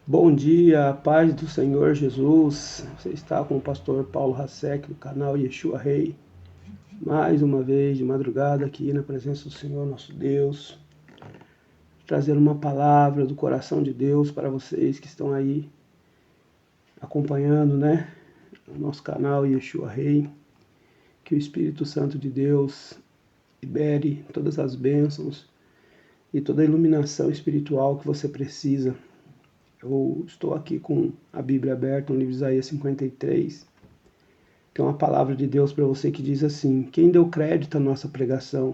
Bom dia, a paz do Senhor Jesus. Você está com o pastor Paulo Hasek do canal Yeshua Rei. Mais uma vez de madrugada aqui na presença do Senhor nosso Deus. Trazer uma palavra do coração de Deus para vocês que estão aí acompanhando, o nosso canal Yeshua Rei. Que o Espírito Santo de Deus libere todas as bênçãos e toda a iluminação espiritual que você precisa. Eu estou aqui com a Bíblia aberta no livro de Isaías 53. Tem uma palavra de Deus para você que diz assim: quem deu crédito à nossa pregação?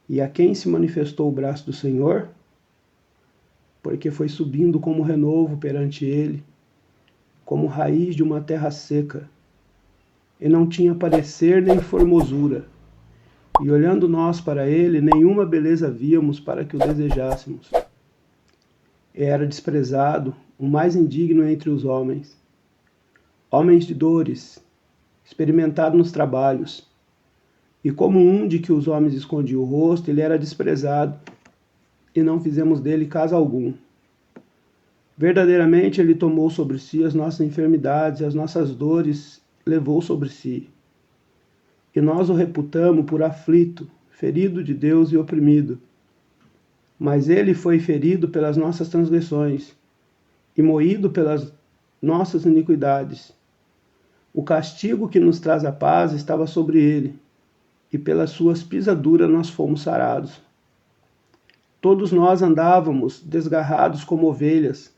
E a quem se manifestou o braço do Senhor? Porque foi subindo como renovo perante ele, como raiz de uma terra seca, e não tinha parecer nem formosura. E olhando nós para ele, nenhuma beleza víamos para que o desejássemos. Era desprezado, o mais indigno entre os homens. Homens de dores, experimentado nos trabalhos. E como um de que os homens escondiam o rosto, ele era desprezado, e não fizemos dele caso algum. Verdadeiramente ele tomou sobre si as nossas enfermidades e as nossas dores levou sobre si. E nós o reputamos por aflito, ferido de Deus e oprimido. Mas ele foi ferido pelas nossas transgressões e moído pelas nossas iniquidades. O castigo que nos traz a paz estava sobre ele, e pelas suas pisaduras nós fomos sarados. Todos nós andávamos desgarrados como ovelhas,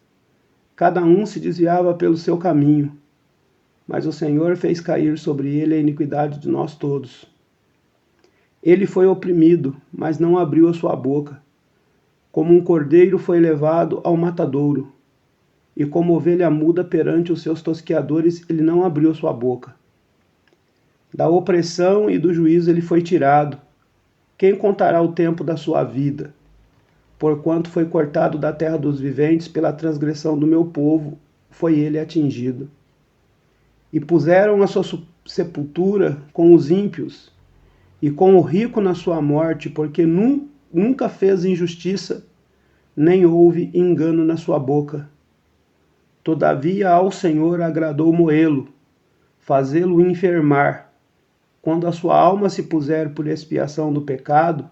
cada um se desviava pelo seu caminho, mas o Senhor fez cair sobre ele a iniquidade de nós todos. Ele foi oprimido, mas não abriu a sua boca. Como um cordeiro foi levado ao matadouro, e como ovelha muda perante os seus tosqueadores, ele não abriu sua boca. Da opressão e do juízo ele foi tirado. Quem contará o tempo da sua vida? Porquanto foi cortado da terra dos viventes, pela transgressão do meu povo, foi ele atingido. E puseram a sua sepultura com os ímpios, e com o rico na sua morte, porque nunca fez injustiça, nem houve engano na sua boca. Todavia ao Senhor agradou moê-lo, fazê-lo enfermar. Quando a sua alma se puser por expiação do pecado,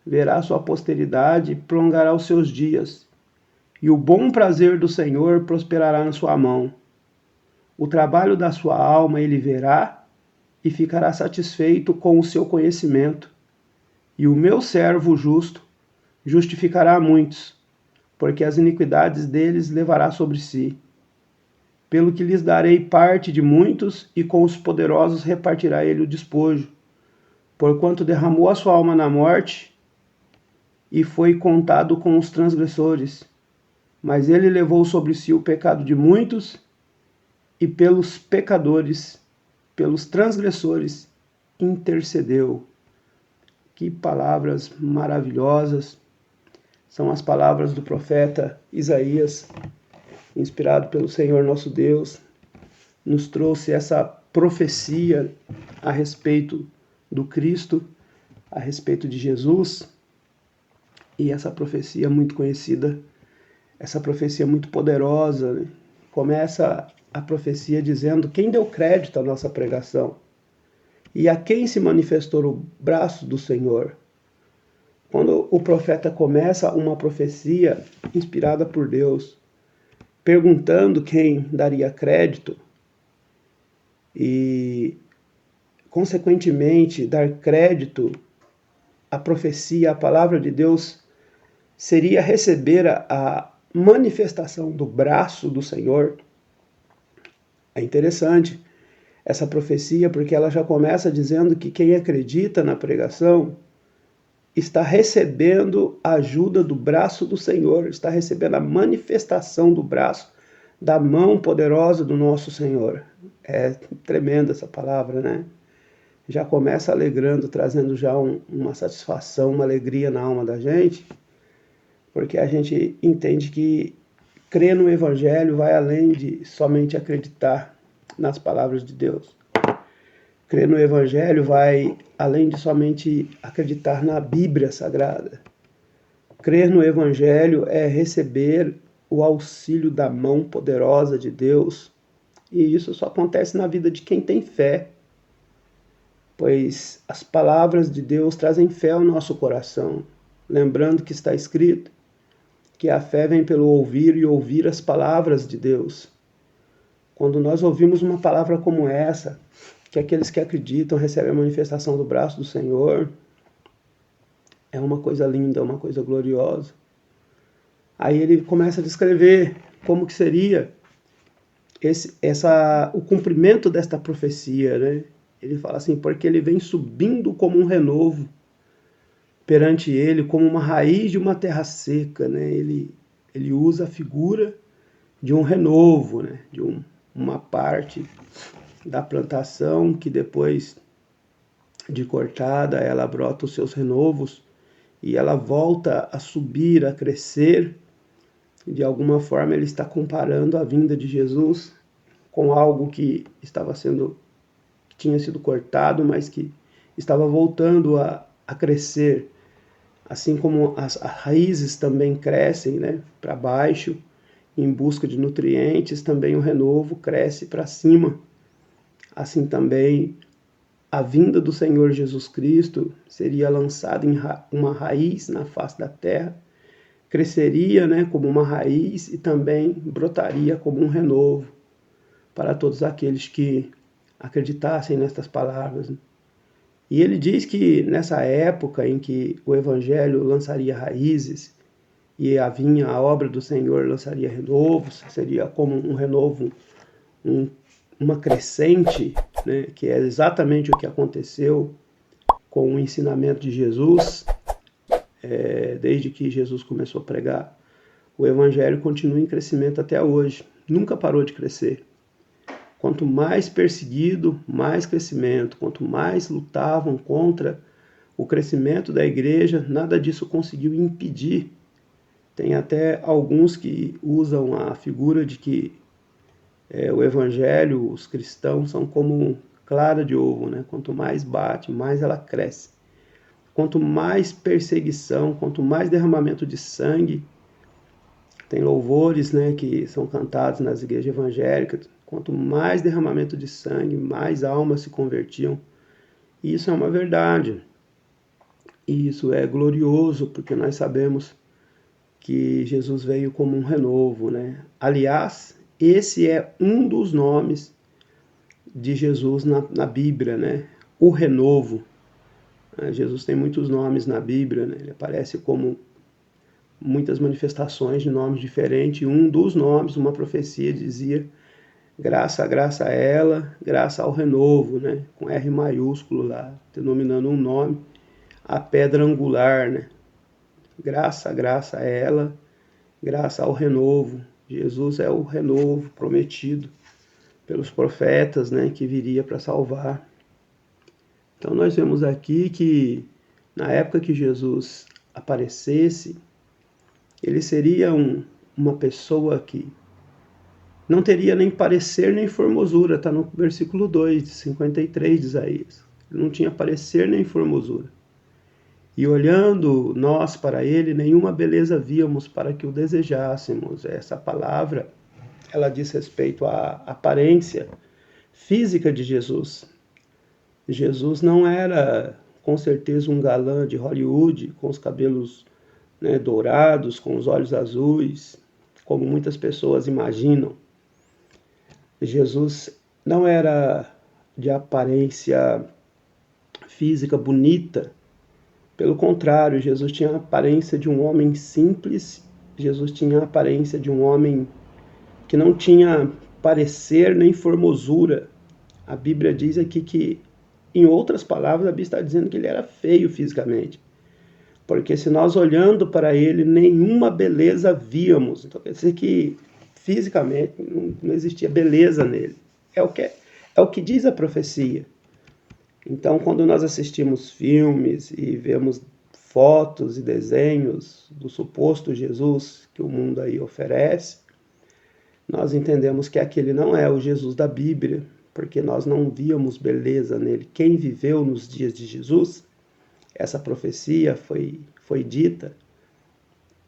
verá sua posteridade e prolongará os seus dias, e o bom prazer do Senhor prosperará na sua mão. O trabalho da sua alma ele verá, e ficará satisfeito com o seu conhecimento. E o meu servo justo justificará muitos, porque as iniquidades deles levará sobre si. Pelo que lhes darei parte de muitos, e com os poderosos repartirá ele o despojo, porquanto derramou a sua alma na morte, e foi contado com os transgressores. Mas ele levou sobre si o pecado de muitos, e pelos pecadores, pelos transgressores, intercedeu. Que palavras maravilhosas! São as palavras do profeta Isaías, inspirado pelo Senhor nosso Deus. Nos trouxe essa profecia a respeito do Cristo, a respeito de Jesus. E essa profecia muito conhecida, essa profecia muito poderosa, começa a profecia dizendo: quem deu crédito à nossa pregação? E a quem se manifestou o braço do Senhor? Quando o profeta começa uma profecia inspirada por Deus, perguntando quem daria crédito e, consequentemente, dar crédito à profecia, à palavra de Deus, seria receber a manifestação do braço do Senhor. É interessante essa profecia, porque ela já começa dizendo que quem acredita na pregação está recebendo a ajuda do braço do Senhor, está recebendo a manifestação do braço, da mão poderosa do nosso Senhor. É tremenda essa palavra, né? Já começa alegrando, trazendo já uma satisfação, uma alegria na alma da gente, porque a gente entende que crer no Evangelho vai além de somente acreditar nas palavras de Deus. Crer no Evangelho vai além de somente acreditar na Bíblia Sagrada. Crer no Evangelho é receber o auxílio da mão poderosa de Deus. E isso só acontece na vida de quem tem fé, pois as palavras de Deus trazem fé ao nosso coração. Lembrando que está escrito que a fé vem pelo ouvir e ouvir as palavras de Deus. Quando nós ouvimos uma palavra como essa, que aqueles que acreditam recebem a manifestação do braço do Senhor, é uma coisa linda, é uma coisa gloriosa. Aí ele começa a descrever como que seria o cumprimento desta profecia, né? Ele fala assim, porque ele vem subindo como um renovo perante ele, como uma raiz de uma terra seca, né? Ele usa a figura de um renovo, né? De uma parte da plantação que depois de cortada, ela brota os seus renovos e ela volta a subir, a crescer. De alguma forma ele está comparando a vinda de Jesus com algo que tinha sido cortado, mas que estava voltando a crescer. Assim como as raízes também crescem, né, para baixo, em busca de nutrientes, também o renovo cresce para cima. Assim também a vinda do Senhor Jesus Cristo seria lançada em uma raiz na face da terra, cresceria, né, como uma raiz e também brotaria como um renovo para todos aqueles que acreditassem nestas palavras. E ele diz que nessa época em que o Evangelho lançaria raízes e a obra do Senhor lançaria renovos, seria como um renovo, uma crescente, né, que é exatamente o que aconteceu com o ensinamento de Jesus, desde que Jesus começou a pregar. O Evangelho continua em crescimento até hoje, nunca parou de crescer. Quanto mais perseguido, mais crescimento. Quanto mais lutavam contra o crescimento da igreja, nada disso conseguiu impedir. Tem até alguns que usam a figura de que o evangelho, os cristãos, são como clara de ovo, né? Quanto mais bate, mais ela cresce. Quanto mais perseguição, quanto mais derramamento de sangue, tem louvores, né, que são cantados nas igrejas evangélicas. Quanto mais derramamento de sangue, mais almas se convertiam. E isso é uma verdade. E isso é glorioso, porque nós sabemos que Jesus veio como um renovo, né? Aliás, esse é um dos nomes de Jesus na Bíblia, né? O renovo. Jesus tem muitos nomes na Bíblia, né? Ele aparece como muitas manifestações de nomes diferentes. Um dos nomes, uma profecia dizia graça a ela, graça ao renovo, né? Com R maiúsculo lá, denominando um nome, a pedra angular, né? Graça a ela, graça ao renovo. Jesus é o renovo prometido pelos profetas, né? Que viria para salvar. Então nós vemos aqui que na época que Jesus aparecesse, ele seria uma pessoa que não teria nem parecer nem formosura, está no versículo 2 de 53 de Isaías. Ele não tinha parecer nem formosura. E olhando nós para ele, nenhuma beleza víamos para que o desejássemos. Essa palavra, ela diz respeito à aparência física de Jesus. Jesus não era, com certeza, um galã de Hollywood, com os cabelos, né, dourados, com os olhos azuis, como muitas pessoas imaginam. Jesus não era de aparência física bonita. Pelo contrário, Jesus tinha a aparência de um homem simples. Jesus tinha a aparência de um homem que não tinha parecer nem formosura. A Bíblia diz aqui que, em outras palavras, a Bíblia está dizendo que ele era feio fisicamente. Porque se nós olhando para ele, nenhuma beleza víamos. Então quer dizer que fisicamente não existia beleza nele. É o que diz a profecia. Então quando nós assistimos filmes e vemos fotos e desenhos do suposto Jesus que o mundo aí oferece, nós entendemos que aquele não é o Jesus da Bíblia, porque nós não víamos beleza nele. Quem viveu nos dias de Jesus, essa profecia foi dita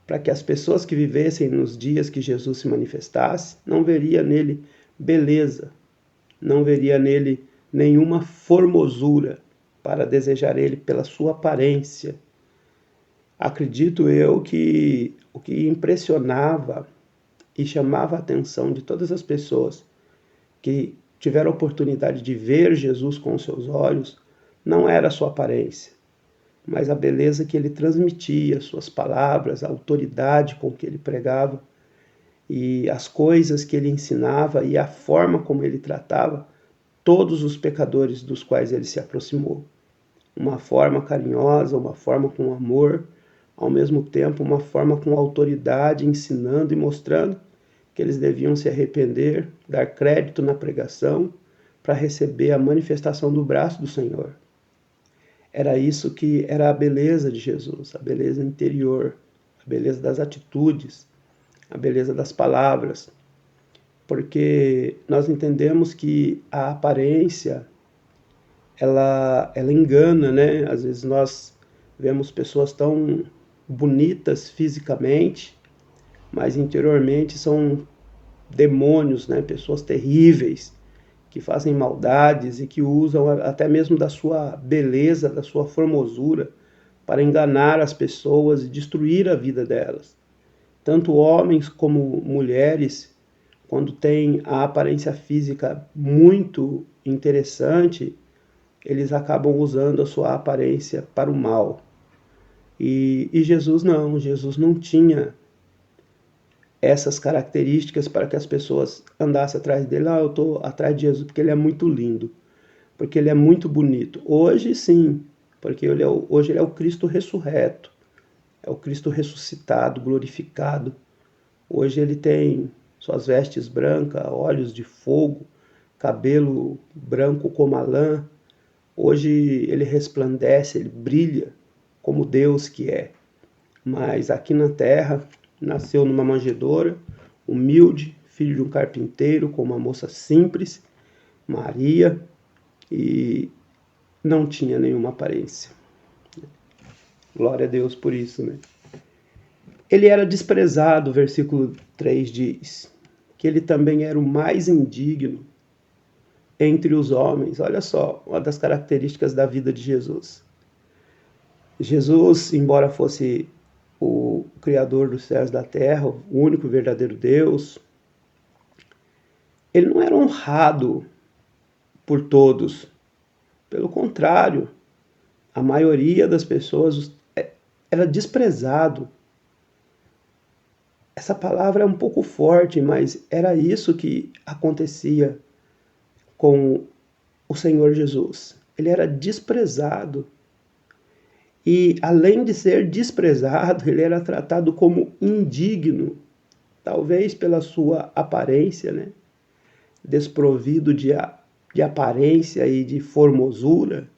para que as pessoas que vivessem nos dias que Jesus se manifestasse não veria nele beleza, não veria nele nenhuma formosura para desejar ele pela sua aparência. Acredito eu que o que impressionava e chamava a atenção de todas as pessoas que tiveram a oportunidade de ver Jesus com os seus olhos não era a sua aparência, mas a beleza que ele transmitia, suas palavras, a autoridade com que ele pregava e as coisas que ele ensinava e a forma como ele tratava todos os pecadores dos quais ele se aproximou. Uma forma carinhosa, uma forma com amor, ao mesmo tempo uma forma com autoridade, ensinando e mostrando que eles deviam se arrepender, dar crédito na pregação para receber a manifestação do braço do Senhor. Era isso que era a beleza de Jesus, a beleza interior, a beleza das atitudes, a beleza das palavras, porque nós entendemos que a aparência ela engana, né? Às vezes nós vemos pessoas tão bonitas fisicamente, mas interiormente são demônios, né? Pessoas terríveis, que fazem maldades e que usam até mesmo da sua beleza, da sua formosura, para enganar as pessoas e destruir a vida delas. Tanto homens como mulheres, quando têm a aparência física muito interessante, eles acabam usando a sua aparência para o mal. E Jesus não tinha essas características para que as pessoas andassem atrás dele. Eu estou atrás de Jesus porque ele é muito lindo, porque ele é muito bonito. Hoje sim, porque hoje ele é o Cristo ressurreto, é o Cristo ressuscitado, glorificado. Hoje ele tem suas vestes brancas, olhos de fogo, cabelo branco como a lã. Hoje ele resplandece, ele brilha como Deus que é. Mas aqui na terra, nasceu numa manjedoura, humilde, filho de um carpinteiro, com uma moça simples, Maria, e não tinha nenhuma aparência. Glória a Deus por isso, né? Ele era desprezado, o versículo 3 diz, que ele também era o mais indigno entre os homens. Olha só, uma das características da vida de Jesus. Jesus, embora fosse o Criador dos céus e da terra, o único verdadeiro Deus, ele não era honrado por todos. Pelo contrário, a maioria das pessoas era desprezado. Essa palavra é um pouco forte, mas era isso que acontecia com o Senhor Jesus. Ele era desprezado. E, além de ser desprezado, ele era tratado como indigno, talvez pela sua aparência, né? Desprovido de aparência e de formosura,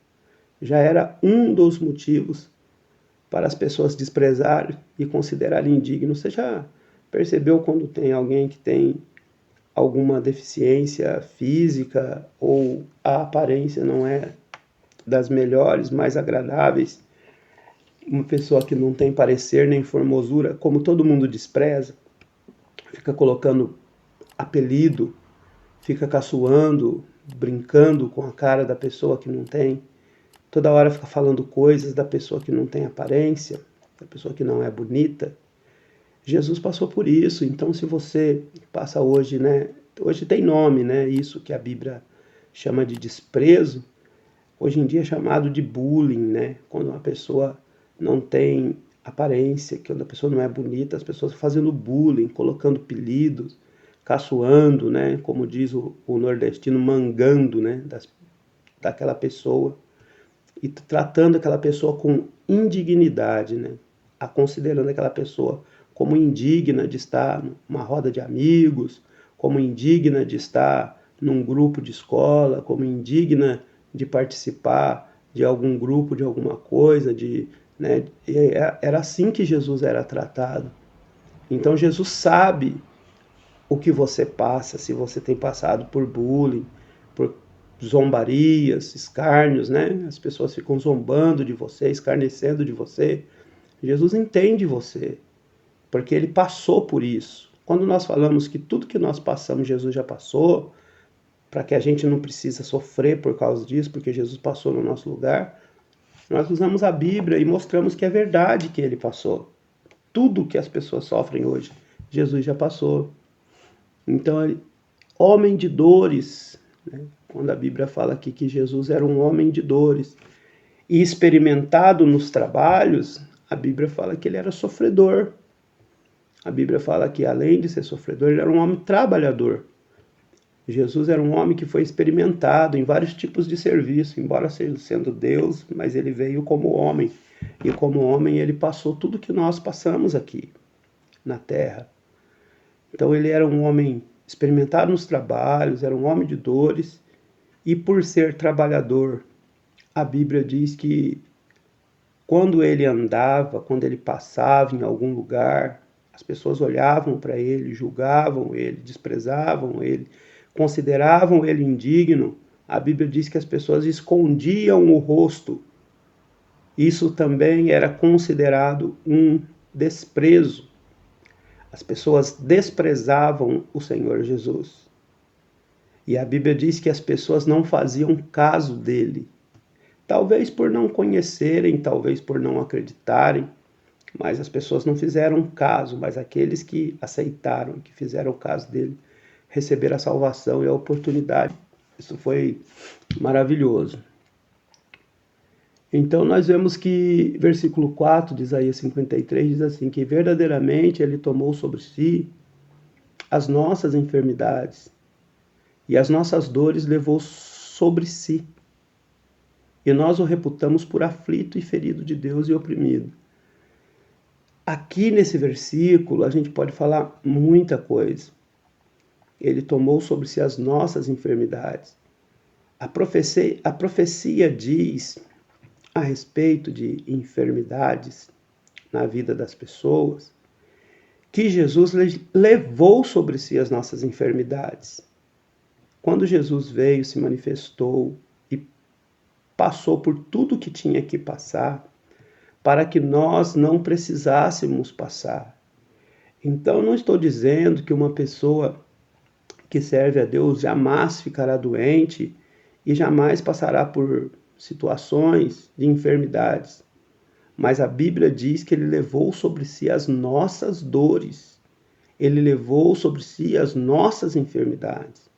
já era um dos motivos para as pessoas desprezarem e considerarem indigno. Você já percebeu quando tem alguém que tem alguma deficiência física ou a aparência não é das melhores, mais agradáveis? Uma pessoa que não tem parecer nem formosura, como todo mundo despreza, fica colocando apelido, fica caçoando, brincando com a cara da pessoa que não tem, toda hora fica falando coisas da pessoa que não tem aparência, da pessoa que não é bonita. Jesus passou por isso. Então, se você passa hoje, né? Hoje tem nome, né? Isso que a Bíblia chama de desprezo, hoje em dia é chamado de bullying, né? Quando uma pessoa não tem aparência, quando a pessoa não é bonita, as pessoas fazendo bullying, colocando apelidos, caçoando, né? Como diz o nordestino, mangando, né? Daquela pessoa e tratando aquela pessoa com indignidade, né? Considerando aquela pessoa como indigna de estar numa roda de amigos, como indigna de estar num grupo de escola, como indigna de participar de algum grupo, de alguma coisa, né? Era assim que Jesus era tratado. Então Jesus sabe o que você passa, se você tem passado por bullying, por zombarias, escárnios, né? As pessoas ficam zombando de você, escarnecendo de você. Jesus entende você. porque ele passou por isso. Quando nós falamos que tudo que nós passamos, Jesus já passou, para que a gente não precisa sofrer por causa disso, porque Jesus passou no nosso lugar, nós usamos a Bíblia e mostramos que é verdade que ele passou. Tudo que as pessoas sofrem hoje, Jesus já passou. Então, homem de dores, né? Quando a Bíblia fala aqui que Jesus era um homem de dores e experimentado nos trabalhos, a Bíblia fala que ele era sofredor. A Bíblia fala que, além de ser sofredor, ele era um homem trabalhador. Jesus era um homem que foi experimentado em vários tipos de serviço, embora sendo Deus, mas ele veio como homem. E como homem ele passou tudo que nós passamos aqui na terra. Então ele era um homem experimentado nos trabalhos, era um homem de dores, e por ser trabalhador, a Bíblia diz que quando ele andava, quando ele passava em algum lugar, as pessoas olhavam para ele, julgavam ele, desprezavam ele, consideravam ele indigno. A Bíblia diz que as pessoas escondiam o rosto. Isso também era considerado um desprezo. As pessoas desprezavam o Senhor Jesus. E a Bíblia diz que as pessoas não faziam caso dele. Talvez por não conhecerem, talvez por não acreditarem, mas as pessoas não fizeram caso, mas aqueles que aceitaram, que fizeram caso dele, receberam a salvação e a oportunidade. Isso foi maravilhoso. Então nós vemos que versículo 4 de Isaías 53 diz assim, que verdadeiramente ele tomou sobre si as nossas enfermidades e as nossas dores levou sobre si. E nós o reputamos por aflito e ferido de Deus e oprimido. Aqui nesse versículo a gente pode falar muita coisa. Ele tomou sobre si as nossas enfermidades. A profecia diz a respeito de enfermidades na vida das pessoas que Jesus levou sobre si as nossas enfermidades. Quando Jesus veio, se manifestou e passou por tudo que tinha que passar, para que nós não precisássemos passar. Então, não estou dizendo que uma pessoa que serve a Deus jamais ficará doente e jamais passará por situações de enfermidades. Mas a Bíblia diz que ele levou sobre si as nossas dores. Ele levou sobre si as nossas enfermidades.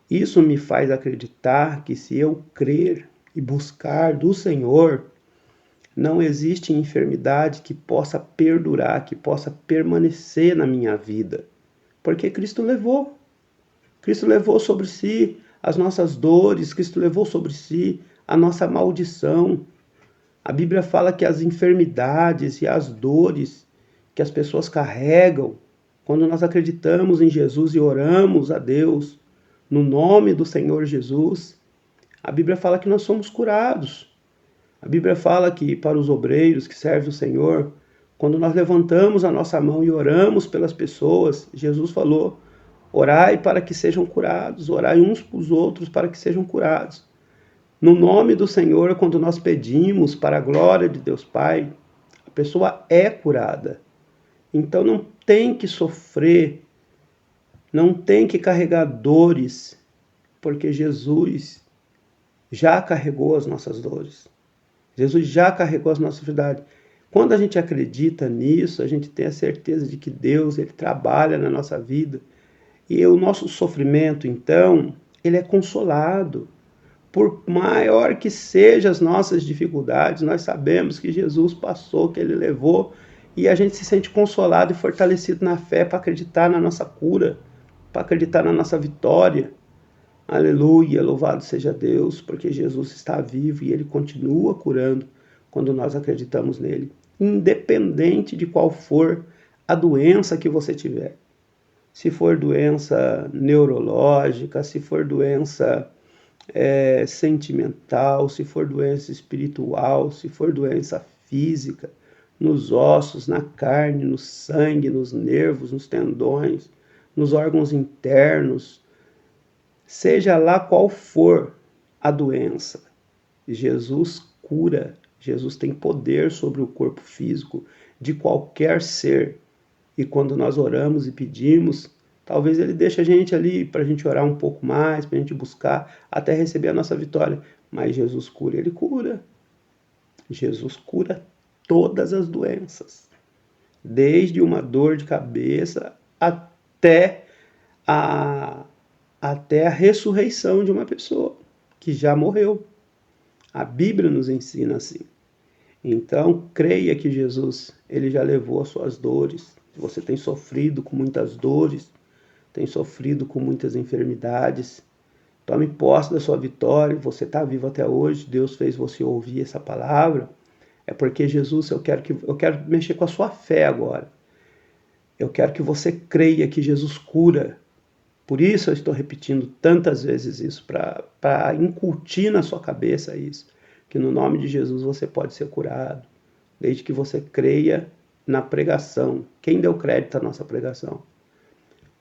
Isso me faz acreditar que se eu crer e buscar do Senhor, não existe enfermidade que possa perdurar, que possa permanecer na minha vida. Porque Cristo levou. Cristo levou sobre si as nossas dores, Cristo levou sobre si a nossa maldição. A Bíblia fala que as enfermidades e as dores que as pessoas carregam, quando nós acreditamos em Jesus e oramos a Deus no nome do Senhor Jesus, a Bíblia fala que nós somos curados. A Bíblia fala que para os obreiros que servem o Senhor, quando nós levantamos a nossa mão e oramos pelas pessoas, Jesus falou, orai para que sejam curados, orai uns para os outros para que sejam curados. No nome do Senhor, quando nós pedimos para a glória de Deus Pai, a pessoa é curada. Então não tem que sofrer, não tem que carregar dores, porque Jesus já carregou as nossas dores. Jesus já carregou as nossas enfermidades. Quando a gente acredita nisso, a gente tem a certeza de que Deus ele trabalha na nossa vida. E o nosso sofrimento, então, ele é consolado. Por maior que sejam as nossas dificuldades, nós sabemos que Jesus passou, que ele levou, e a gente se sente consolado e fortalecido na fé para acreditar na nossa cura, para acreditar na nossa vitória. Aleluia, louvado seja Deus, porque Jesus está vivo e ele continua curando quando nós acreditamos nele, independente de qual for a doença que você tiver. Se for doença neurológica, se for doença sentimental, se for doença espiritual, se for doença física, nos ossos, na carne, no sangue, nos nervos, nos tendões, nos órgãos internos, seja lá qual for a doença, Jesus cura. Jesus tem poder sobre o corpo físico de qualquer ser. E quando nós oramos e pedimos, talvez ele deixe a gente ali para a gente orar um pouco mais, para a gente buscar até receber a nossa vitória. Mas Jesus cura, ele cura. Jesus cura todas as doenças, desde uma dor de cabeça até a ressurreição de uma pessoa que já morreu. A Bíblia nos ensina assim. Então, creia que Jesus, ele já levou as suas dores. Se você tem sofrido com muitas dores, tem sofrido com muitas enfermidades, tome posse da sua vitória. Você está vivo até hoje, Deus fez você ouvir essa palavra. É porque Jesus, eu quero mexer com a sua fé agora. Eu quero que você creia que Jesus cura. Por isso eu estou repetindo tantas vezes isso, para incutir na sua cabeça isso, que no nome de Jesus você pode ser curado, desde que você creia na pregação. Quem deu crédito à nossa pregação?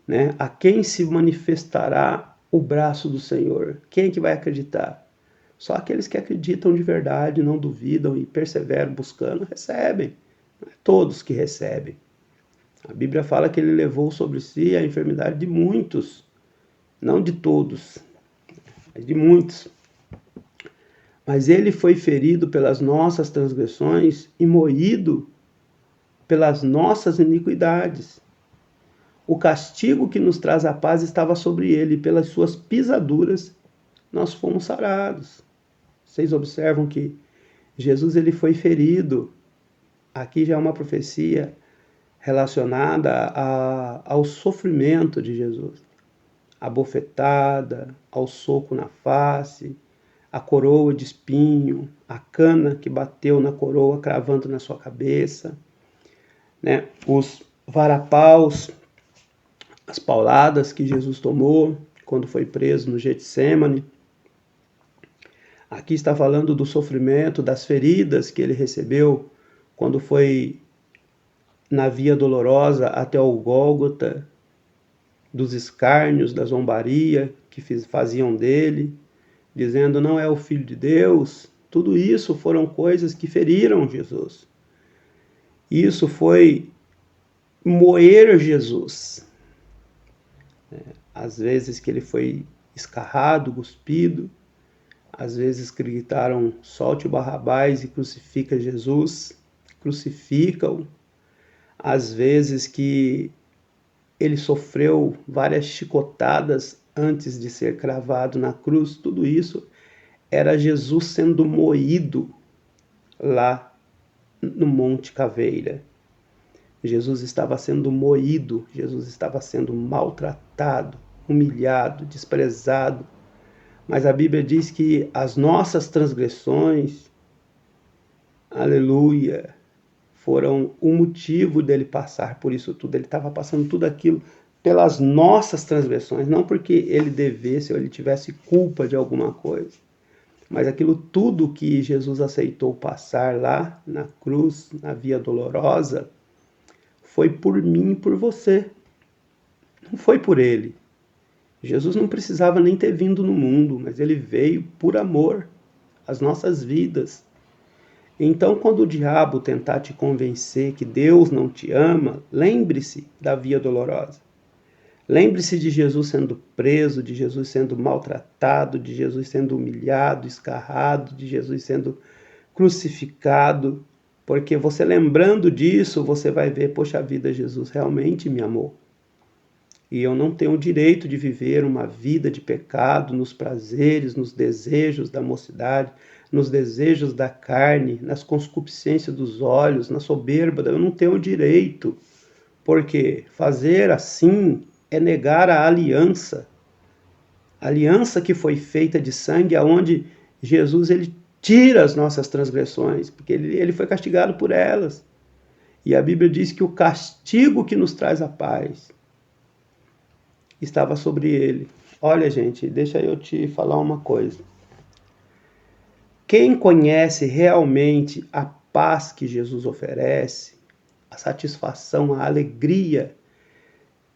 Né? A quem se manifestará o braço do Senhor? Quem é que vai acreditar? Só aqueles que acreditam de verdade, não duvidam e perseveram buscando, recebem. Não é todos que recebem. A Bíblia fala que ele levou sobre si a enfermidade de muitos, não de todos, mas de muitos. Mas ele foi ferido pelas nossas transgressões e moído pelas nossas iniquidades. O castigo que nos traz a paz estava sobre ele, e pelas suas pisaduras nós fomos sarados. Vocês observam que Jesus ele foi ferido. Aqui já é uma profecia relacionada ao sofrimento de Jesus. A bofetada, ao soco na face, a coroa de espinho, a cana que bateu na coroa cravando na sua cabeça, né? Os varapaus, as pauladas que Jesus tomou quando foi preso no Getsêmani. Aqui está falando do sofrimento, das feridas que ele recebeu quando foi na via dolorosa até o Gólgota, dos escárnios, da zombaria que faziam dele, dizendo não é o Filho de Deus. Tudo isso foram coisas que feriram Jesus. Isso foi moer Jesus. Às vezes que ele foi escarrado, cuspido, às vezes gritaram solte o Barrabás e crucifica Jesus, crucifica-o. Às vezes que ele sofreu várias chicotadas antes de ser cravado na cruz. Tudo isso era Jesus sendo moído lá no Monte Caveira. Jesus estava sendo moído, Jesus estava sendo maltratado, humilhado, desprezado. Mas a Bíblia diz que as nossas transgressões, aleluia, foram o motivo dele passar por isso tudo. Ele estava passando tudo aquilo pelas nossas transgressões, não porque ele devesse ou ele tivesse culpa de alguma coisa, mas aquilo tudo que Jesus aceitou passar lá na cruz, na via dolorosa, foi por mim e por você. Não foi por ele. Jesus não precisava nem ter vindo no mundo, mas ele veio por amor às nossas vidas. Então, quando o diabo tentar te convencer que Deus não te ama, lembre-se da via dolorosa. Lembre-se de Jesus sendo preso, de Jesus sendo maltratado, de Jesus sendo humilhado, escarrado, de Jesus sendo crucificado. Porque você lembrando disso, você vai ver, poxa vida, Jesus realmente me amou. E eu não tenho o direito de viver uma vida de pecado nos prazeres, nos desejos da mocidade, nos desejos da carne, nas concupiscências dos olhos, na soberba. Eu não tenho o direito, porque fazer assim é negar a aliança que foi feita de sangue, aonde Jesus ele tira as nossas transgressões, porque ele foi castigado por elas. E a Bíblia diz que o castigo que nos traz a paz estava sobre ele. Olha, gente, deixa eu te falar uma coisa. Quem conhece realmente a paz que Jesus oferece, a satisfação, a alegria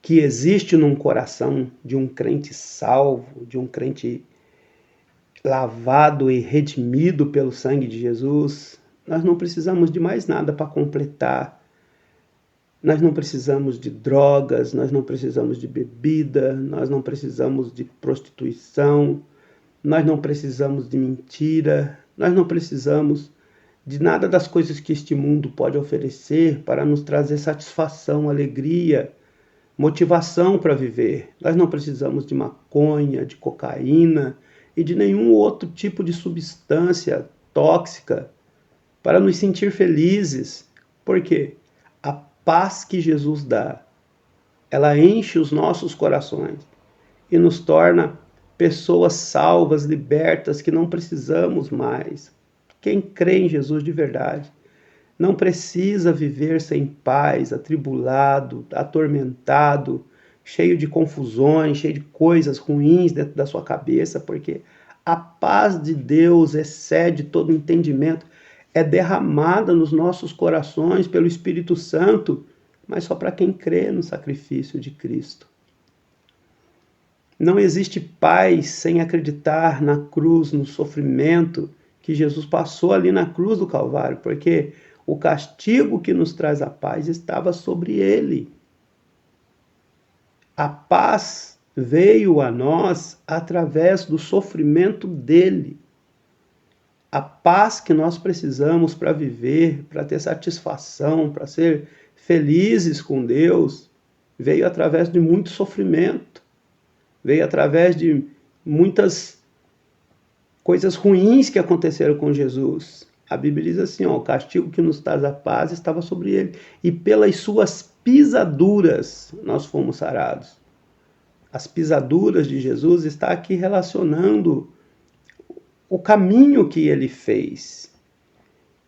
que existe num coração de um crente salvo, de um crente lavado e redimido pelo sangue de Jesus, nós não precisamos de mais nada para completar Nós não precisamos de drogas, nós não precisamos de bebida, nós não precisamos de prostituição, nós não precisamos de mentira, nós não precisamos de nada das coisas que este mundo pode oferecer para nos trazer satisfação, alegria, motivação para viver. Nós não precisamos de maconha, de cocaína e de nenhum outro tipo de substância tóxica para nos sentir felizes. Por quê? A paz que Jesus dá, ela enche os nossos corações e nos torna pessoas salvas, libertas, que não precisamos mais. Quem crê em Jesus de verdade não precisa viver sem paz, atribulado, atormentado, cheio de confusões, cheio de coisas ruins dentro da sua cabeça, porque a paz de Deus excede todo entendimento, é derramada nos nossos corações pelo Espírito Santo, mas só para quem crê no sacrifício de Cristo. Não existe paz sem acreditar na cruz, no sofrimento que Jesus passou ali na cruz do Calvário, porque o castigo que nos traz a paz estava sobre ele. A paz veio a nós através do sofrimento dele. A paz que nós precisamos para viver, para ter satisfação, para ser felizes com Deus, veio através de muito sofrimento. Veio através de muitas coisas ruins que aconteceram com Jesus. A Bíblia diz assim, ó, o castigo que nos traz a paz estava sobre ele, e pelas suas pisaduras nós fomos sarados. As pisaduras de Jesus está aqui relacionando o caminho que ele fez,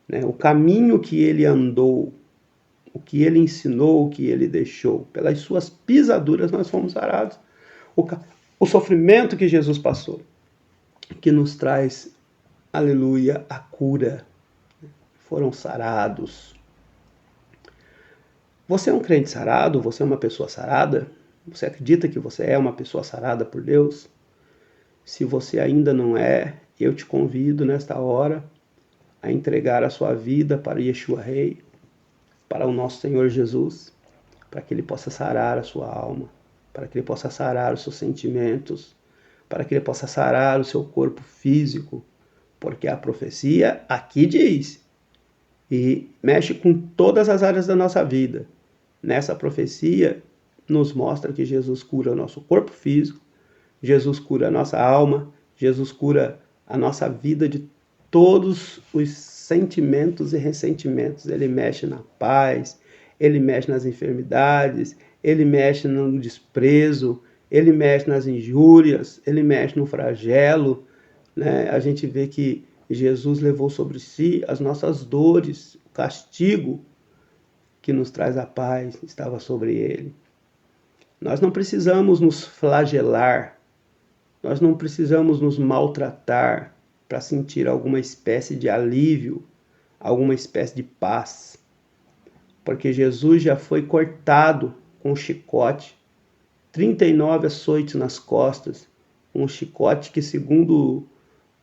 né? O caminho que ele andou, o que ele ensinou, o que ele deixou. Pelas suas pisaduras nós fomos sarados. O sofrimento que Jesus passou, que nos traz, aleluia, a cura. Foram sarados. Você é um crente sarado? Você é uma pessoa sarada? Você acredita que você é uma pessoa sarada por Deus? Se você ainda não é, eu te convido nesta hora a entregar a sua vida para Yeshua Rei, para o nosso Senhor Jesus, para que Ele possa sarar a sua alma, para que Ele possa sarar os seus sentimentos, para que Ele possa sarar o seu corpo físico, porque a profecia aqui diz, e mexe com todas as áreas da nossa vida. Nessa profecia nos mostra que Jesus cura o nosso corpo físico, Jesus cura a nossa alma, Jesus cura a nossa vida de todos os sentimentos e ressentimentos. Ele mexe na paz, ele mexe nas enfermidades, ele mexe no desprezo, ele mexe nas injúrias, ele mexe no flagelo, né? A gente vê que Jesus levou sobre si as nossas dores, o castigo que nos traz a paz estava sobre ele. Nós não precisamos nos flagelar, nós não precisamos nos maltratar para sentir alguma espécie de alívio, alguma espécie de paz, porque Jesus já foi cortado com um chicote, 39 açoites nas costas, um chicote que, segundo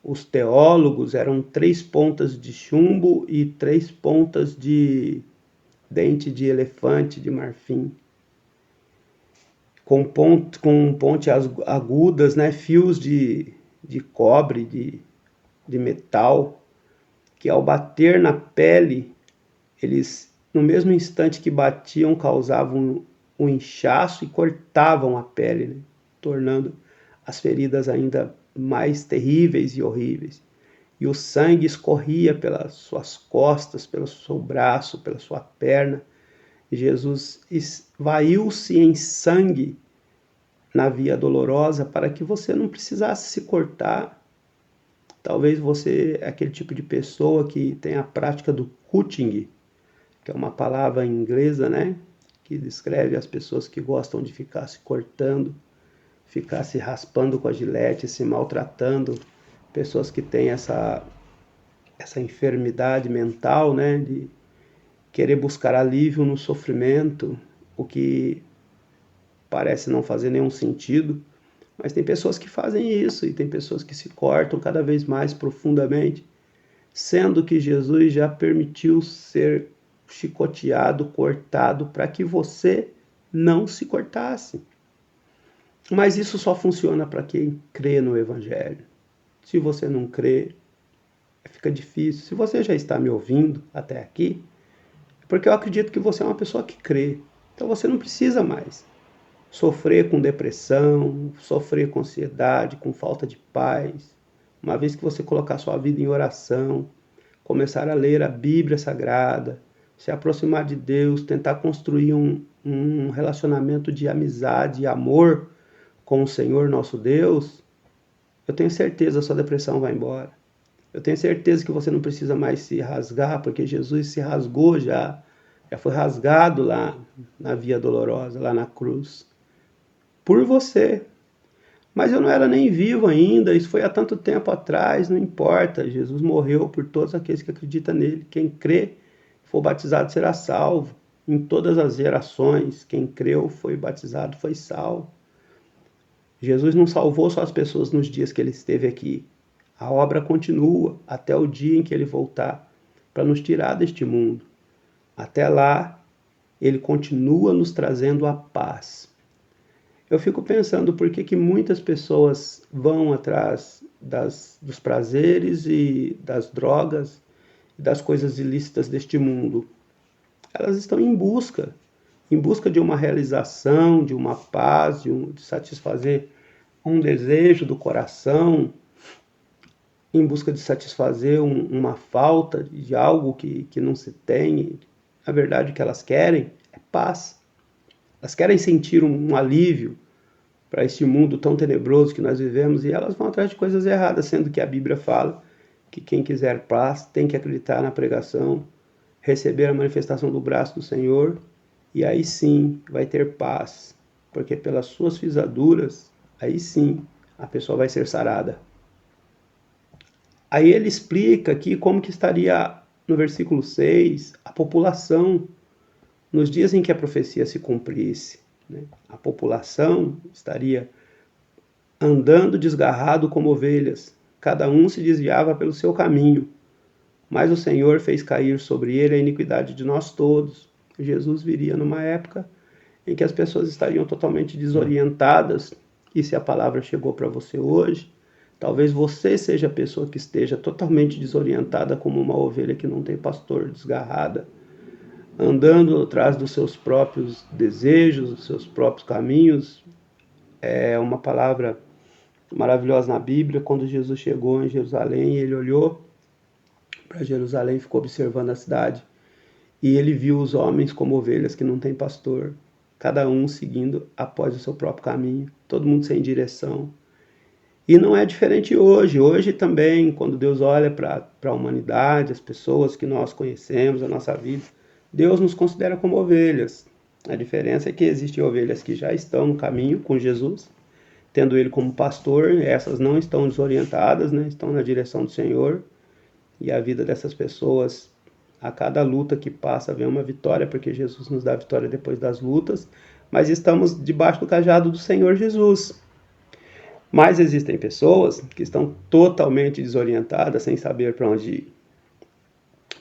os teólogos, eram 3 pontas de chumbo e 3 pontas de dente de elefante, de marfim, com pontes agudas, né, fios de cobre, de metal, que ao bater na pele, eles, no mesmo instante que batiam, causavam um inchaço e cortavam a pele, né, tornando as feridas ainda mais terríveis e horríveis. E o sangue escorria pelas suas costas, pelo seu braço, pela sua perna. E Jesus esvaiu-se em sangue na via dolorosa para que você não precisasse se cortar. Talvez você é aquele tipo de pessoa que tem a prática do cutting, que é uma palavra inglesa, né, que descreve as pessoas que gostam de ficar se cortando, ficar se raspando com a gilete, se maltratando, pessoas que têm essa enfermidade mental, né, de querer buscar alívio no sofrimento, o que parece não fazer nenhum sentido, mas tem pessoas que fazem isso, e tem pessoas que se cortam cada vez mais profundamente, sendo que Jesus já permitiu ser chicoteado, cortado, para que você não se cortasse. Mas isso só funciona para quem crê no Evangelho. Se você não crê, fica difícil. Se você já está me ouvindo até aqui, é porque eu acredito que você é uma pessoa que crê. Então você não precisa mais sofrer com depressão, sofrer com ansiedade, com falta de paz. Uma vez que você colocar sua vida em oração, começar a ler a Bíblia Sagrada, se aproximar de Deus, tentar construir um relacionamento de amizade e amor com o Senhor nosso Deus, eu tenho certeza que a sua depressão vai embora. Eu tenho certeza que você não precisa mais se rasgar, porque Jesus se rasgou já foi rasgado lá na Via Dolorosa, lá na cruz, por você. Mas eu não era nem vivo ainda, isso foi há tanto tempo atrás, não importa. Jesus morreu por todos aqueles que acreditam nele. Quem crê, for batizado, será salvo. Em todas as gerações, quem creu, foi batizado, foi salvo. Jesus não salvou só as pessoas nos dias que ele esteve aqui. A obra continua até o dia em que ele voltar para nos tirar deste mundo. Até lá, ele continua nos trazendo a paz. Eu fico pensando por que muitas pessoas vão atrás dos prazeres e das drogas e das coisas ilícitas deste mundo. Elas estão em busca de uma realização, de uma paz, de satisfazer um desejo do coração, em busca de satisfazer uma falta de algo que não se tem. Na verdade, o que elas querem é paz. Elas querem sentir um alívio para este mundo tão tenebroso que nós vivemos, e elas vão atrás de coisas erradas, sendo que a Bíblia fala que quem quiser paz tem que acreditar na pregação, receber a manifestação do braço do Senhor, e aí sim vai ter paz, porque pelas suas pisaduras, aí sim a pessoa vai ser sarada. Aí ele explica aqui como que estaria, no versículo 6, a população nos dias em que a profecia se cumprisse. Né? A população estaria andando desgarrado como ovelhas, cada um se desviava pelo seu caminho, mas o Senhor fez cair sobre ele a iniquidade de nós todos. Jesus viria numa época em que as pessoas estariam totalmente desorientadas, e se a palavra chegou para você hoje, talvez você seja a pessoa que esteja totalmente desorientada como uma ovelha que não tem pastor, desgarrada, andando atrás dos seus próprios desejos, dos seus próprios caminhos. É uma palavra maravilhosa na Bíblia. Quando Jesus chegou em Jerusalém, ele olhou para Jerusalém, ficou observando a cidade, e ele viu os homens como ovelhas que não têm pastor, cada um seguindo após o seu próprio caminho, todo mundo sem direção. E não é diferente hoje. Hoje também, quando Deus olha para a humanidade, as pessoas que nós conhecemos, a nossa vida, Deus nos considera como ovelhas. A diferença é que existem ovelhas que já estão no caminho com Jesus, tendo ele como pastor, essas não estão desorientadas, né? Estão na direção do Senhor, e a vida dessas pessoas, a cada luta que passa, vem uma vitória, porque Jesus nos dá vitória depois das lutas, mas estamos debaixo do cajado do Senhor Jesus. Mas existem pessoas que estão totalmente desorientadas, sem saber para onde ir.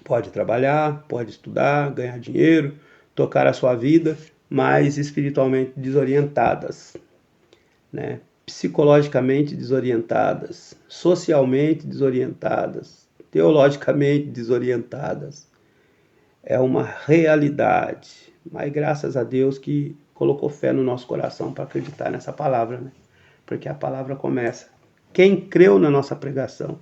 Pode trabalhar, pode estudar, ganhar dinheiro, tocar a sua vida, mas espiritualmente desorientadas, né? Psicologicamente desorientadas, socialmente desorientadas, teologicamente desorientadas. É uma realidade, mas graças a Deus que colocou fé no nosso coração para acreditar nessa palavra, né? Porque a palavra começa: quem creu na nossa pregação.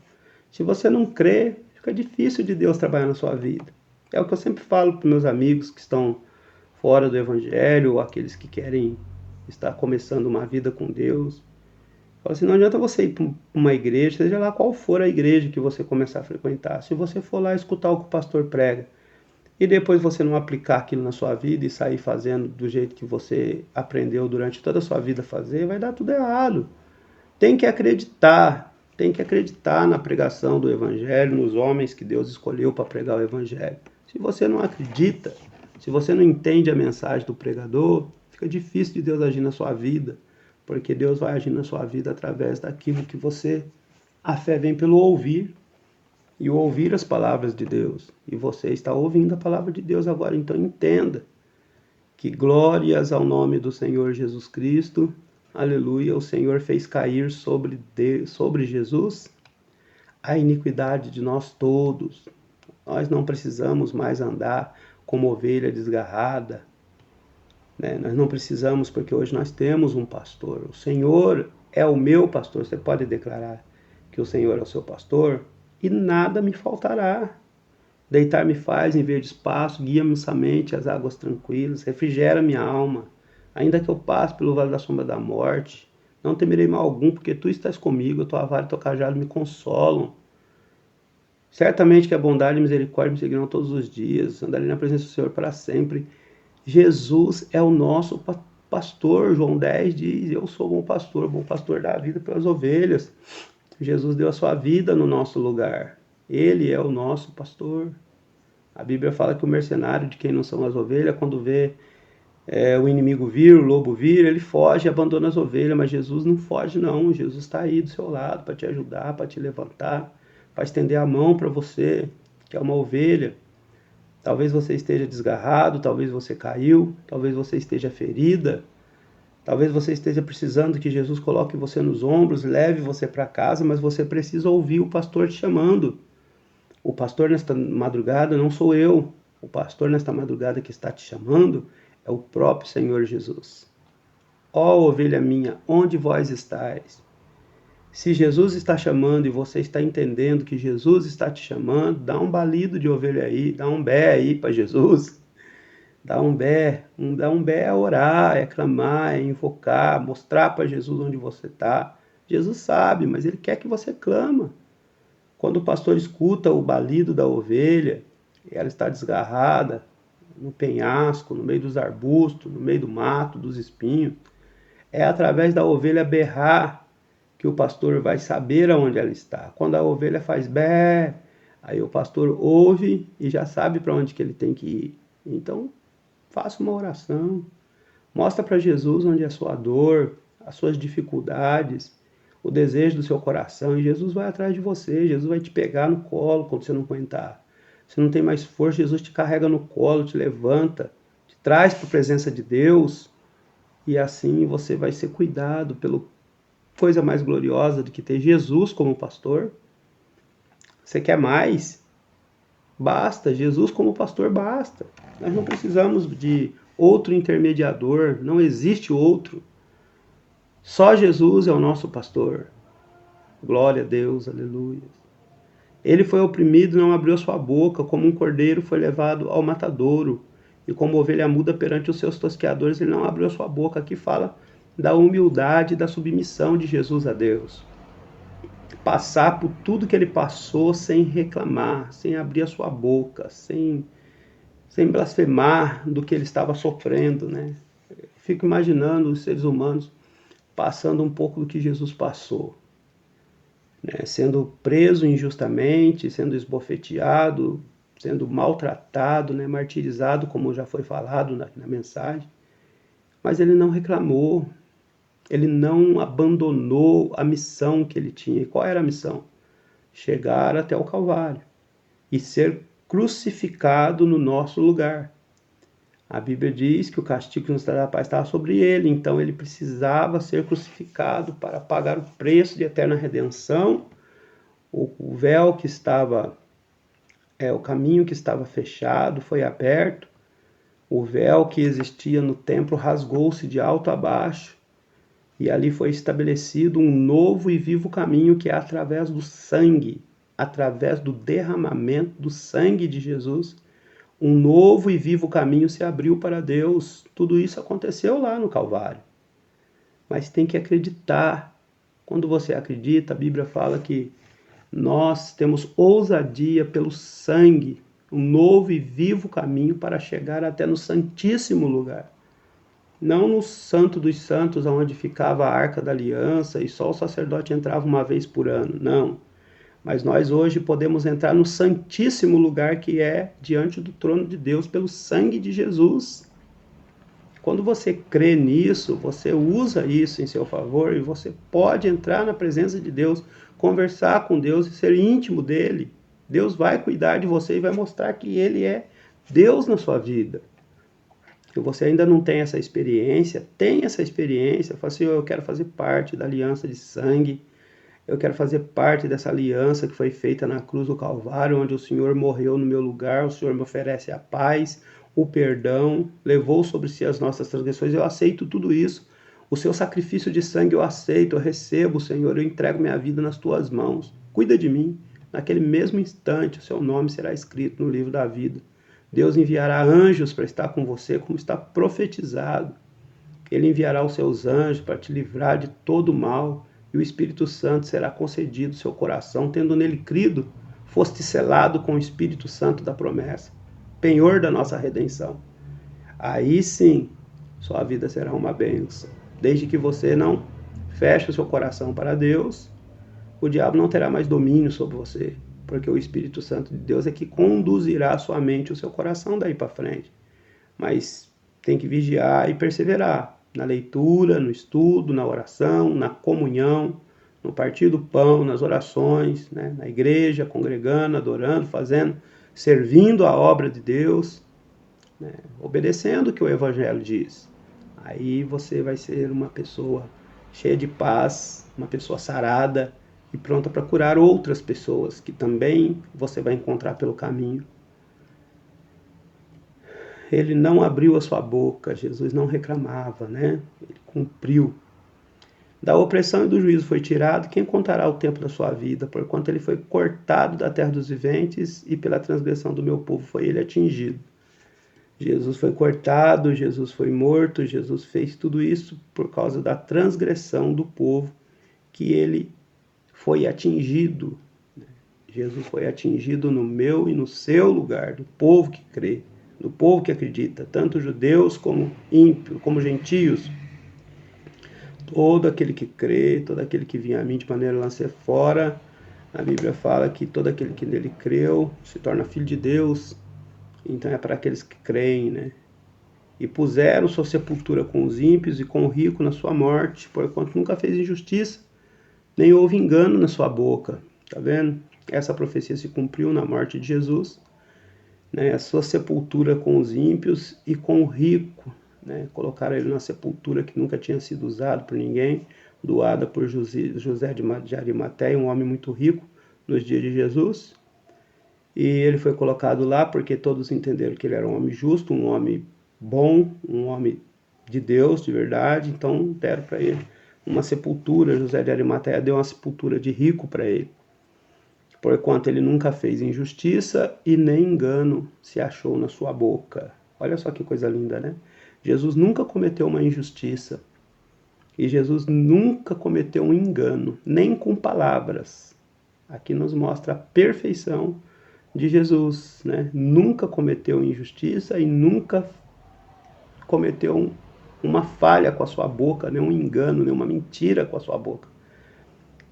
Se você não crê, fica difícil de Deus trabalhar na sua vida. É o que eu sempre falo para meus amigos que estão fora do Evangelho, ou aqueles que querem estar começando uma vida com Deus. Falo assim, não adianta você ir para uma igreja, seja lá qual for a igreja que você começar a frequentar. Se você for lá escutar o que o pastor prega, e depois você não aplicar aquilo na sua vida e sair fazendo do jeito que você aprendeu durante toda a sua vida a fazer, vai dar tudo errado. Tem que acreditar na pregação do Evangelho, nos homens que Deus escolheu para pregar o Evangelho. Se você não acredita, se você não entende a mensagem do pregador, fica difícil de Deus agir na sua vida, porque Deus vai agir na sua vida através daquilo que você... A fé vem pelo ouvir, e ouvir as palavras de Deus. E você está ouvindo a palavra de Deus agora, então entenda que glórias ao nome do Senhor Jesus Cristo. Aleluia, o Senhor fez cair sobre Jesus a iniquidade de nós todos. Nós não precisamos mais andar como ovelha desgarrada, né? Nós não precisamos, porque hoje nós temos um pastor. O Senhor é o meu pastor. Você pode declarar que o Senhor é o seu pastor e nada me faltará. Deitar-me faz em verdes pastos, guia-me mansamente às águas tranquilas, refrigera minha alma. Ainda que eu passe pelo vale da sombra da morte, não temerei mal algum, porque tu estás comigo, a tua vara e teu cajado me consolam. Certamente que a bondade e a misericórdia me seguirão todos os dias, andarei na presença do Senhor para sempre. Jesus é o nosso pastor. João 10 diz, eu sou bom pastor da vida pelas ovelhas. Jesus deu a sua vida no nosso lugar. Ele é o nosso pastor. A Bíblia fala que o mercenário de quem não são as ovelhas, quando vê o inimigo vir, o lobo vir, ele foge e abandona as ovelhas, mas Jesus não foge não. Jesus está aí do seu lado para te ajudar, para te levantar, para estender a mão para você, que é uma ovelha. Talvez você esteja desgarrado, talvez você caiu, talvez você esteja ferida, talvez você esteja precisando que Jesus coloque você nos ombros, leve você para casa, mas você precisa ouvir o pastor te chamando. O pastor nesta madrugada não sou eu. O pastor nesta madrugada que está te chamando é o próprio Senhor Jesus. Ó ovelha minha, onde vós estáis? Se Jesus está chamando e você está entendendo que Jesus está te chamando, dá um balido de ovelha aí, dá um bé aí para Jesus. Dá um bé é orar, é clamar, é invocar, mostrar para Jesus onde você está. Jesus sabe, mas ele quer que você clama. Quando o pastor escuta o balido da ovelha, e ela está desgarrada, no penhasco, no meio dos arbustos, no meio do mato, dos espinhos, é através da ovelha berrar que o pastor vai saber aonde ela está. Quando a ovelha faz bé, aí o pastor ouve e já sabe para onde que ele tem que ir. Então, faça uma oração, mostra para Jesus onde é a sua dor, as suas dificuldades, o desejo do seu coração, e Jesus vai atrás de você, Jesus vai te pegar no colo quando você não aguentar. Você não tem mais força, Jesus te carrega no colo, te levanta, te traz para a presença de Deus, e assim você vai ser cuidado pela coisa mais gloriosa do que ter Jesus como pastor. Você quer mais? Basta, Jesus como pastor basta. Nós não precisamos de outro intermediador, não existe outro. Só Jesus é o nosso pastor. Glória a Deus, aleluia. Ele foi oprimido e não abriu sua boca, como um cordeiro foi levado ao matadouro, e como ovelha muda perante os seus tosqueadores, ele não abriu sua boca. Aqui fala da humildade e da submissão de Jesus a Deus. Passar por tudo que ele passou sem reclamar, sem abrir a sua boca, sem blasfemar do que ele estava sofrendo, né? Fico imaginando os seres humanos passando um pouco do que Jesus passou, né? Sendo preso injustamente, sendo esbofeteado, sendo maltratado, né? Martirizado, como já foi falado na mensagem. Mas ele não reclamou, ele não abandonou a missão que ele tinha. E qual era a missão? Chegar até o Calvário e ser crucificado no nosso lugar. A Bíblia diz que o castigo que nos trará paz estava sobre ele, então ele precisava ser crucificado para pagar o preço de eterna redenção. O véu que estava, o caminho que estava fechado foi aberto, o véu que existia no templo rasgou-se de alto a baixo, e ali foi estabelecido um novo e vivo caminho que é através do sangue, através do derramamento do sangue de Jesus. Um novo e vivo caminho se abriu para Deus. Tudo isso aconteceu lá no Calvário. Mas tem que acreditar. Quando você acredita, a Bíblia fala que nós temos ousadia pelo sangue, um novo e vivo caminho para chegar até no Santíssimo Lugar. Não no Santo dos Santos, onde ficava a Arca da Aliança e só o sacerdote entrava uma vez por ano. Não. Mas nós hoje podemos entrar no santíssimo lugar que é diante do trono de Deus pelo sangue de Jesus. Quando você crê nisso, você usa isso em seu favor e você pode entrar na presença de Deus, conversar com Deus e ser íntimo dele. Deus vai cuidar de você e vai mostrar que Ele é Deus na sua vida. Se você ainda não tem essa experiência, tem essa experiência. Fala assim, eu quero fazer parte da aliança de sangue. Eu quero fazer parte dessa aliança que foi feita na cruz do Calvário, onde o Senhor morreu no meu lugar, o Senhor me oferece a paz, o perdão, levou sobre si as nossas transgressões. Eu aceito tudo isso. O seu sacrifício de sangue eu aceito, eu recebo, Senhor, eu entrego minha vida nas tuas mãos. Cuida de mim. Naquele mesmo instante, o seu nome será escrito no livro da vida. Deus enviará anjos para estar com você, como está profetizado. Ele enviará os seus anjos para te livrar de todo mal, e o Espírito Santo será concedido ao seu coração, tendo nele crido, foste selado com o Espírito Santo da promessa, penhor da nossa redenção. Aí sim, sua vida será uma bênção. Desde que você não feche o seu coração para Deus, o diabo não terá mais domínio sobre você, porque o Espírito Santo de Deus é que conduzirá a sua mente e o seu coração daí para frente. Mas tem que vigiar e perseverar na leitura, no estudo, na oração, na comunhão, no partir do pão, nas orações, né? Na igreja, congregando, adorando, fazendo, servindo a obra de Deus, né? Obedecendo o que o Evangelho diz. Aí você vai ser uma pessoa cheia de paz, uma pessoa sarada e pronta para curar outras pessoas que também você vai encontrar pelo caminho. Ele não abriu a sua boca, Jesus não reclamava, né? Ele cumpriu. Da opressão e do juízo foi tirado, quem contará o tempo da sua vida? Porquanto ele foi cortado da terra dos viventes e pela transgressão do meu povo foi ele atingido. Jesus foi cortado, Jesus foi morto, Jesus fez tudo isso por causa da transgressão do povo que ele foi atingido. Jesus foi atingido no meu e no seu lugar, do povo que crê, do povo que acredita, tanto judeus como ímpios, como gentios. Todo aquele que crê, todo aquele que vinha a mim de maneira a lançar fora, a Bíblia fala que todo aquele que nele creu se torna filho de Deus. Então é para aqueles que creem, né? E puseram sua sepultura com os ímpios e com o rico na sua morte, porquanto nunca fez injustiça, nem houve engano na sua boca. Tá vendo? Essa profecia se cumpriu na morte de Jesus, né? A sua sepultura com os ímpios e com o rico, né? Colocaram ele na sepultura que nunca tinha sido usada por ninguém, doada por José de Arimateia, um homem muito rico nos dias de Jesus. E ele foi colocado lá porque todos entenderam que ele era um homem justo, um homem bom, um homem de Deus, de verdade. Então deram para ele uma sepultura. José de Arimateia deu uma sepultura de rico para ele, porquanto ele nunca fez injustiça e nem engano se achou na sua boca. Olha só que coisa linda, né? Jesus nunca cometeu uma injustiça e Jesus nunca cometeu um engano, nem com palavras. Aqui nos mostra a perfeição de Jesus, né? Nunca cometeu injustiça e nunca cometeu uma falha com a sua boca, nenhum engano, nenhuma mentira com a sua boca.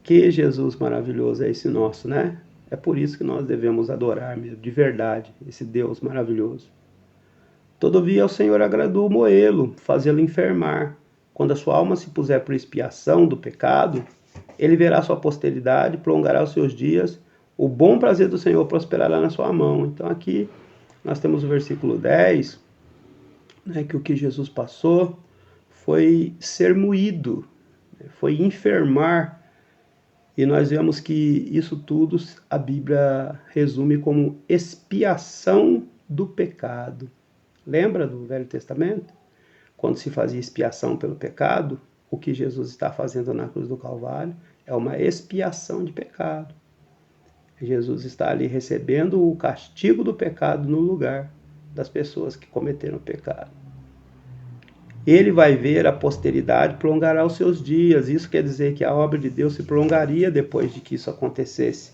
Que Jesus maravilhoso é esse nosso, né? É por isso que nós devemos adorar mesmo, de verdade, esse Deus maravilhoso. Todavia, ao Senhor agradou moê-lo, fazê-lo enfermar. Quando a sua alma se puser por expiação do pecado, ele verá sua posteridade, prolongará os seus dias, o bom prazer do Senhor prosperará na sua mão. Então aqui nós temos o versículo 10, né, que o que Jesus passou foi ser moído, foi enfermar. E nós vemos que isso tudo a Bíblia resume como expiação do pecado. Lembra do Velho Testamento? Quando se fazia expiação pelo pecado, o que Jesus está fazendo na cruz do Calvário é uma expiação de pecado. Jesus está ali recebendo o castigo do pecado no lugar das pessoas que cometeram o pecado. Ele vai ver a posteridade, prolongará os seus dias. Isso quer dizer que a obra de Deus se prolongaria depois de que isso acontecesse.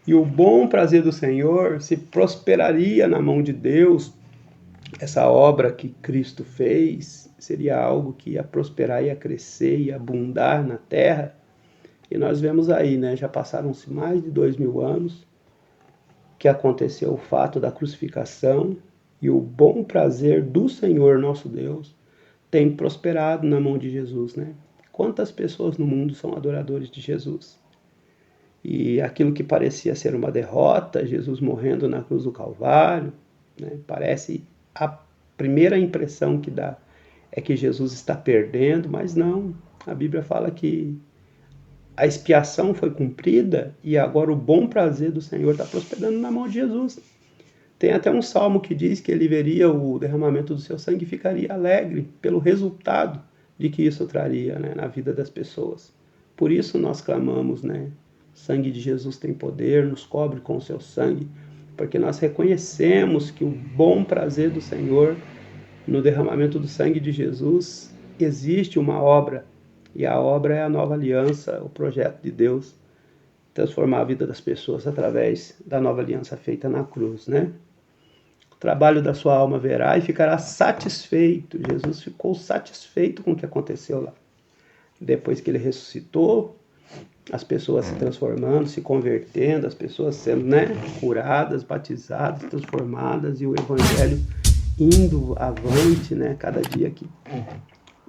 E o bom prazer do Senhor se prosperaria na mão de Deus. Essa obra que Cristo fez seria algo que ia prosperar, ia crescer, ia abundar na terra. E nós vemos aí, né? Já passaram-se mais de 2000 anos que aconteceu o fato da crucificação e o bom prazer do Senhor nosso Deus tem prosperado na mão de Jesus, né? Quantas pessoas no mundo são adoradores de Jesus? E aquilo que parecia ser uma derrota, Jesus morrendo na cruz do Calvário, né, parece a primeira impressão que dá é que Jesus está perdendo, mas não. A Bíblia fala que a expiação foi cumprida e agora o bom prazer do Senhor está prosperando na mão de Jesus. Tem até um salmo que diz que ele veria o derramamento do seu sangue e ficaria alegre pelo resultado de que isso traria, né, na vida das pessoas. Por isso nós clamamos, né? O sangue de Jesus tem poder, nos cobre com o seu sangue, porque nós reconhecemos que o bom prazer do Senhor no derramamento do sangue de Jesus existe uma obra, e a obra é a nova aliança, o projeto de Deus, transformar a vida das pessoas através da nova aliança feita na cruz, né? O trabalho da sua alma verá e ficará satisfeito. Jesus ficou satisfeito com o que aconteceu lá. Depois que ele ressuscitou, as pessoas se transformando, se convertendo, as pessoas sendo, né, curadas, batizadas, transformadas, e o evangelho indo avante, né? Cada dia que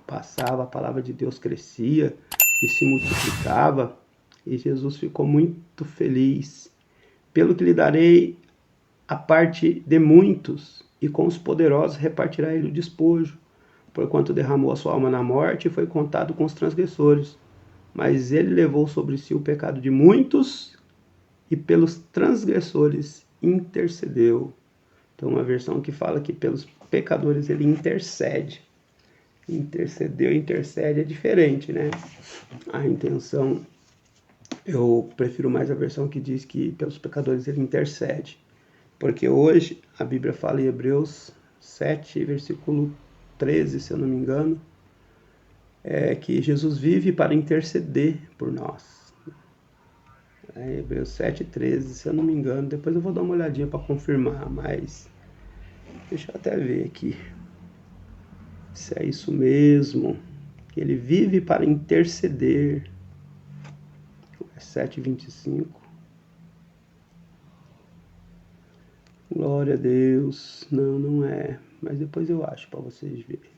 passava, a palavra de Deus crescia e se multiplicava, e Jesus ficou muito feliz. Pelo que lhe darei a parte de muitos, e com os poderosos repartirá ele o despojo, porquanto derramou a sua alma na morte e foi contado com os transgressores. Mas ele levou sobre si o pecado de muitos e pelos transgressores intercedeu. Então, uma versão que fala que pelos pecadores ele intercede. Intercedeu, intercede é diferente, né? A intenção, eu prefiro mais a versão que diz que pelos pecadores ele intercede. Porque hoje a Bíblia fala em Hebreus 7, versículo 13, se eu não me engano, que Jesus vive para interceder por nós. Hebreus 7, 13, se eu não me engano. Depois eu vou dar uma olhadinha para confirmar, mas deixa eu até ver aqui se é isso mesmo. Que ele vive para interceder. 7, 25. Glória a Deus. Não, não é. Mas depois eu acho para vocês verem.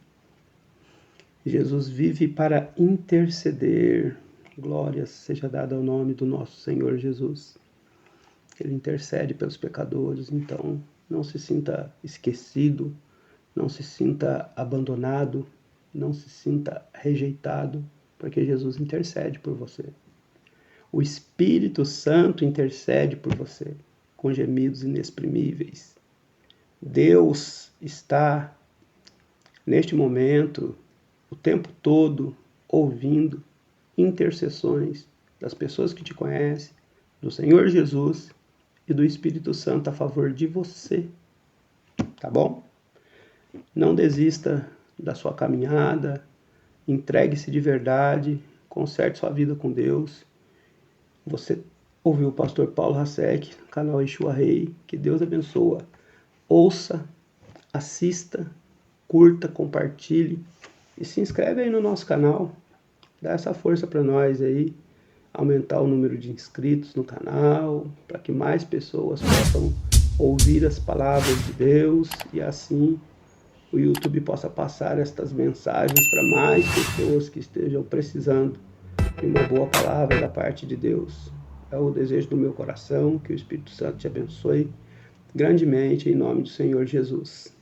Jesus vive para interceder. Glória seja dada ao nome do nosso Senhor Jesus. Ele intercede pelos pecadores. Então, não se sinta esquecido, não se sinta abandonado, não se sinta rejeitado, porque Jesus intercede por você. O Espírito Santo intercede por você, com gemidos inexprimíveis. Deus está, neste momento, o tempo todo, ouvindo intercessões das pessoas que te conhecem, do Senhor Jesus e do Espírito Santo a favor de você. Tá bom? Não desista da sua caminhada, entregue-se de verdade, conserte sua vida com Deus. Você ouviu o pastor Paulo Hasek, canal Yeshua Rei. Que Deus abençoe. Ouça, assista, curta, compartilhe e se inscreve aí no nosso canal. Dá essa força para nós aí, aumentar o número de inscritos no canal, para que mais pessoas possam ouvir as palavras de Deus e assim o YouTube possa passar estas mensagens para mais pessoas que estejam precisando de uma boa palavra da parte de Deus. É o desejo do meu coração, que o Espírito Santo te abençoe grandemente em nome do Senhor Jesus.